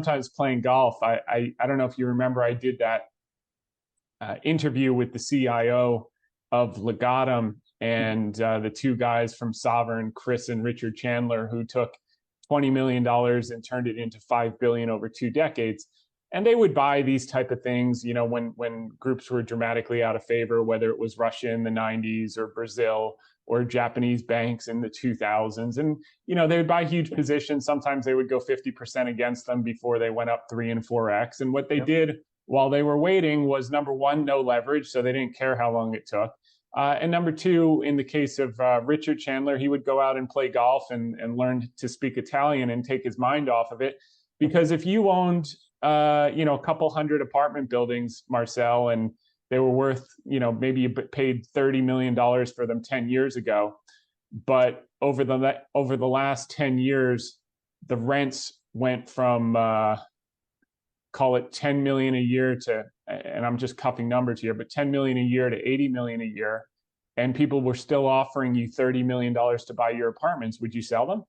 sometimes playing golf. I don't know if you remember, I did that interview with the CIO of Legatum and the two guys from Sovereign, Chris and Richard Chandler, who took $20 million and turned it into $5 billion over 2 decades. And they would buy these type of things, you know, when groups were dramatically out of favor, whether it was Russia in the 90s or Brazil or Japanese banks in the 2000s. And, you know, they would buy huge positions. Sometimes they would go 50% against them before they went up 3 and 4x. And what they did while they were waiting was, number one, no leverage. So they didn't care how long it took. And number two, in the case of Richard Chandler, he would go out and play golf and learn to speak Italian and take his mind off of it. Because if you owned, you know, a couple hundred apartment buildings, Marcel, and they were worth, you know, maybe you paid $30 million for them 10 years ago. But over the last 10 years, the rents went from, call it 10 million a year to, and I'm just cuffing numbers here, but 10 million a year to 80 million a year. And people were still offering you $30 million to buy your apartments. Would you sell them?